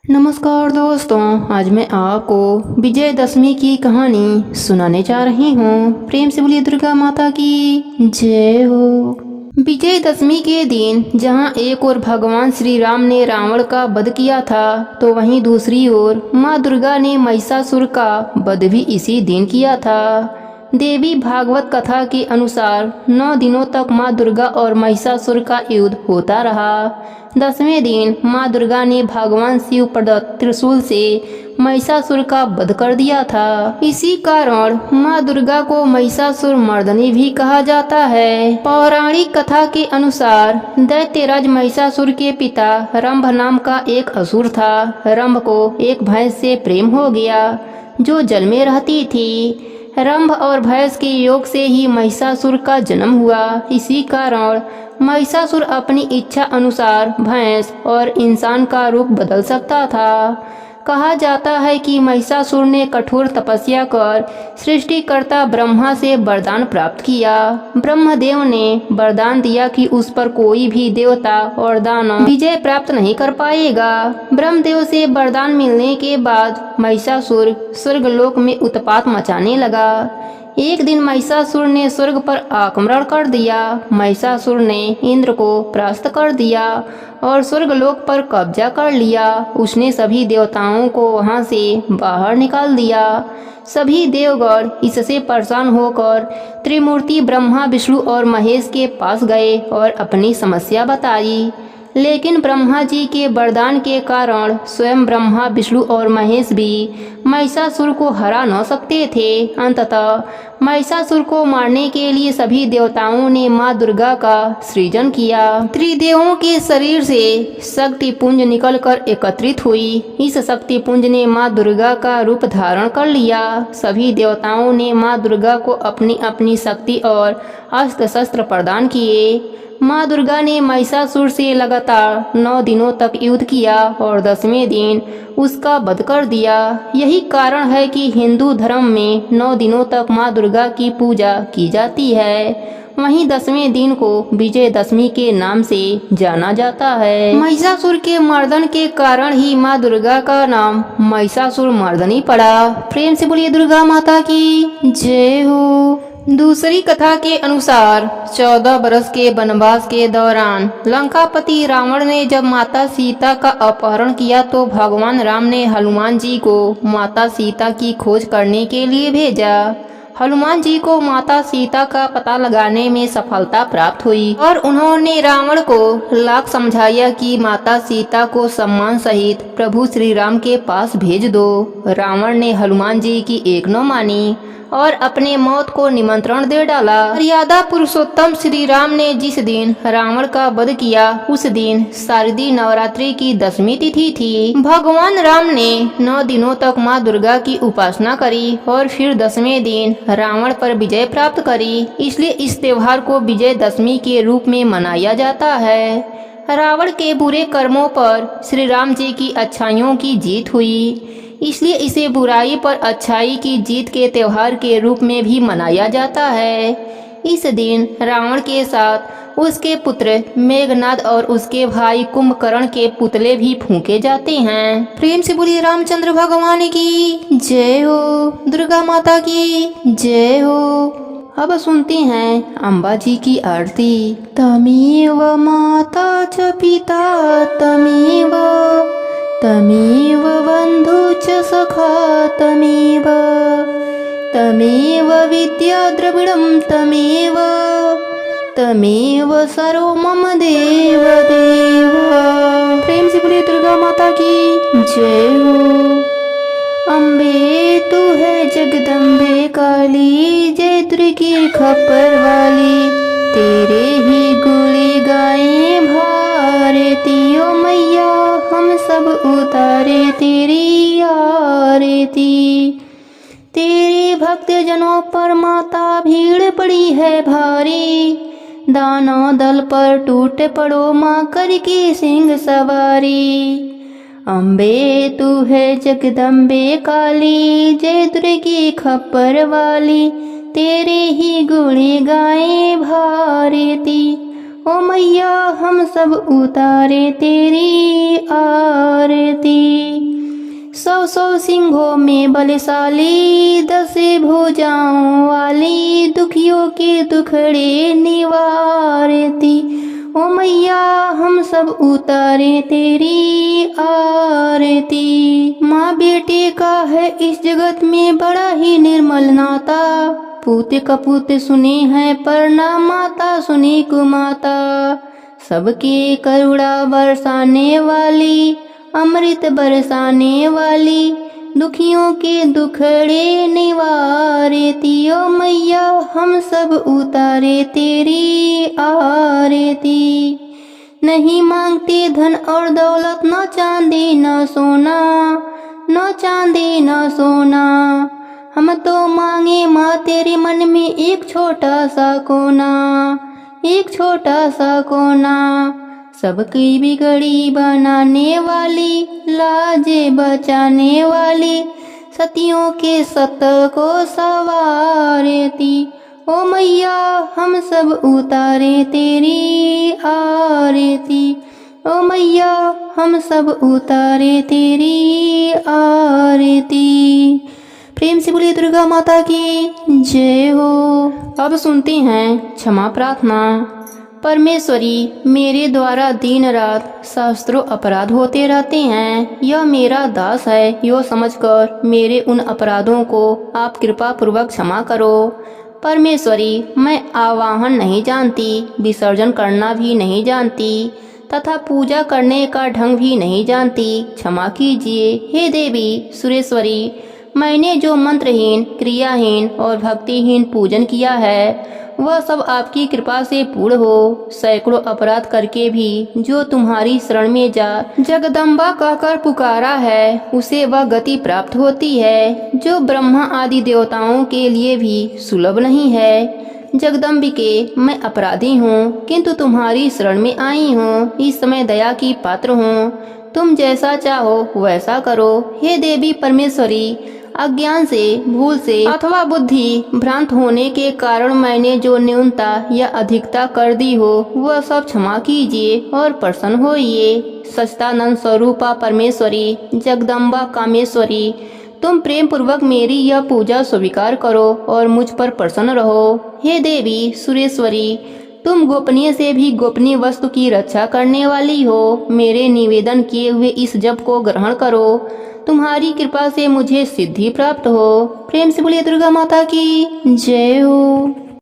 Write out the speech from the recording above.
नमस्कार दोस्तों, आज मैं आपको विजयदशमी की कहानी सुनाने जा रही हूँ। प्रेम से बोलिए दुर्गा माता की जय हो। विजयदशमी के दिन जहाँ एक ओर भगवान श्री राम ने रावण का वध किया था, तो वहीं दूसरी ओर माँ दुर्गा ने महिषासुर का वध भी इसी दिन किया था। देवी भागवत कथा के अनुसार 9 दिनों तक माँ दुर्गा और महिषासुर का युद्ध होता रहा। 10वें दिन माँ दुर्गा ने भगवान शिव प्रदत्त त्रिशूल से महिषासुर का वध कर दिया था। इसी कारण माँ दुर्गा को महिषासुर मर्दनी भी कहा जाता है। पौराणिक कथा के अनुसार दैत्यराज महिषासुर के पिता रंभ नाम का एक असुर था। रंभ को एक भैंस से प्रेम हो गया जो जल में रहती थी। रंभ और भैंस के योग से ही महिषासुर का जन्म हुआ। इसी कारण महिषासुर अपनी इच्छा अनुसार भैंस और इंसान का रूप बदल सकता था। कहा जाता है कि महिषासुर ने कठोर तपस्या कर सृष्टिकर्ता ब्रह्मा से वरदान प्राप्त किया। ब्रह्मदेव ने वरदान दिया कि उस पर कोई भी देवता और दानव विजय प्राप्त नहीं कर पाएगा। ब्रह्मदेव से वरदान मिलने के बाद महिषासुर स्वर्गलोक में उत्पात मचाने लगा। एक दिन महिषासुर ने स्वर्ग पर आक्रमण कर दिया। महिषासुर ने इंद्र को परास्त कर दिया और स्वर्गलोक पर कब्जा कर लिया। उसने सभी देवताओं को वहां से बाहर निकाल दिया। सभी देवगण इससे परेशान होकर त्रिमूर्ति ब्रह्मा, विष्णु और महेश के पास गए और अपनी समस्या बताई। लेकिन ब्रह्मा जी के वरदान के कारण स्वयं ब्रह्मा, विष्णु और महेश भी महिषासुर को हरा न सकते थे। अंततः महिषासुर को मारने के लिए सभी देवताओं ने माँ दुर्गा का सृजन किया। त्रिदेवों के शरीर से शक्ति पुंज निकलकर एकत्रित हुई। इस शक्ति पुंज ने माँ दुर्गा का रूप धारण कर लिया। सभी देवताओं ने माँ दुर्गा को अपनी अपनी शक्ति और अस्त्र शस्त्र प्रदान किए। माँ दुर्गा ने महिषासुर से लगातार 9 दिनों तक युद्ध किया और 10वें दिन उसका वध कर दिया। यही कारण है कि हिंदू धर्म में 9 दिनों तक माँ दुर्गा की पूजा की जाती है। वहीं 10वें दिन को विजयदशमी के नाम से जाना जाता है। महिषासुर के मर्दन के कारण ही माँ दुर्गा का नाम महिषासुर मर्दनी पड़ा। प्रेम से बोलिए दुर्गा माता की जय हो। दूसरी कथा के अनुसार 14 बरस के वनवास के दौरान लंकापति रावण ने जब माता सीता का अपहरण किया, तो भगवान राम ने हनुमान जी को माता सीता की खोज करने के लिए भेजा। हनुमान जी को माता सीता का पता लगाने में सफलता प्राप्त हुई और उन्होंने रावण को लाख समझाया कि माता सीता को सम्मान सहित प्रभु श्री राम के पास भेज दो। रावण ने हनुमान जी की एक न मानी और अपने मौत को निमंत्रण दे डाला। मर्यादा पुरुषोत्तम श्री राम ने जिस दिन रावण का वध किया, उस दिन शारदीय नवरात्रि की 10वीं तिथि थी। भगवान राम ने 9 दिनों तक माँ दुर्गा की उपासना करी और फिर 10वें दिन रावण पर विजय प्राप्त करी। इसलिए इस त्योहार को विजयदशमी के रूप में मनाया जाता है। रावण के बुरे कर्मों पर श्री राम जी की अच्छाइयों की जीत हुई, इसलिए इसे बुराई पर अच्छाई की जीत के त्योहार के रूप में भी मनाया जाता है। इस दिन रावण के साथ उसके पुत्र मेघनाद और उसके भाई कुंभकर्ण के पुतले भी फूंके जाते हैं। प्रेम से बोलिए रामचंद्र भगवान की जय हो, दुर्गा माता की जय हो। अब सुनते हैं अम्बा जी की आरती। तमेव माता च पिता तमेव, तमेव बंधु च सखा तमेव, तमेव विद्या द्रविणं तमेव, तमेव सर्व मम देव देव। प्रेम से बोलिए दुर्गा माता की जय हो। अम्बे तू है जगदम्बे काली, जय दुर्गे खप्पर वाली, तेरे ही गुणी गाए भारती। ओ मैया हम सब उतारे तेरी आरती। तेरे भक्त जनों पर माता भीड़ पड़ी है भारी, दानों दल पर टूट पड़ो माँ करके सिंह सवारी। अम्बे तू है जगदम्बे काली, जय दुर्गे खप्पर वाली, तेरे ही गुणी गाए भारती। ओ मैया हम सब उतारे तेरी आरती। 100 सिंहों में बलशाली, 10 भुजाओं वाली, दुखियों के दुखड़े निवारती। ओ मैया हम सब उतारे तेरी आरती। माँ बेटे का है इस जगत में बड़ा ही निर्मल नाता, पूते कपूते सुने हैं प्रणाम, माता सुनी कुमाता। सबके करुणा बरसाने वाली, अमृत बरसाने वाली, दुखियों के दुखड़े निवारती। ओ मैया हम सब उतारे तेरी आरती। नहीं मांगते धन और दौलत, न चांदी न सोना, न चांदी न सोना। हम तो मांगे माँ तेरे मन में एक छोटा सा कोना, एक छोटा सा कोना। सबकी बिगड़ी बनाने वाली, लाजे बचाने वाली, सतियों के सत को सवारती। ओ मैया हम सब उतारे तेरी आरती। ओ मैया हम सब उतारे तेरी आरती। प्रेम से बोलिए दुर्गा माता की जय हो। अब सुनते हैं क्षमा प्रार्थना। परमेश्वरी, मेरे द्वारा दिन रात सहस्त्रों अपराध होते रहते हैं। यह मेरा दास है, यो समझकर मेरे उन अपराधों को आप कृपा पूर्वक क्षमा करो। परमेश्वरी, मैं आवाहन नहीं जानती, विसर्जन करना भी नहीं जानती, तथा पूजा करने का ढंग भी नहीं जानती, क्षमा कीजिए। हे देवी सुरेश्वरी, मैंने जो मंत्रहीन, क्रियाहीन और भक्तिहीन पूजन किया है वह सब आपकी कृपा से पूर्ण हो। सैकड़ों अपराध करके भी जो तुम्हारी शरण में जा जगदम्बा कहकर पुकारा है, उसे वह गति प्राप्त होती है जो ब्रह्मा आदि देवताओं के लिए भी सुलभ नहीं है। जगदम्बिके, मैं अपराधी हूँ, किंतु तुम्हारी शरण में आई हूँ। इस समय दया की पात्र हूँ, तुम जैसा चाहो वैसा करो। हे देवी परमेश्वरी, अज्ञान से, भूल से अथवा बुद्धि भ्रांत होने के कारण मैंने जो न्यूनता या अधिकता कर दी हो वह सब क्षमा कीजिए और प्रसन्न होइए। सच्चिदानंद स्वरूपा परमेश्वरी, जगदम्बा कामेश्वरी, तुम प्रेम पूर्वक मेरी यह पूजा स्वीकार करो और मुझ पर प्रसन्न रहो। हे देवी सुरेश्वरी, तुम गोपनीय से भी गोपनीय वस्तु की रक्षा करने वाली हो। मेरे निवेदन किए हुए इस जप को ग्रहण करो, तुम्हारी कृपा से मुझे सिद्धि प्राप्त हो। प्रेम से बोलिए दुर्गा माता की जय हो।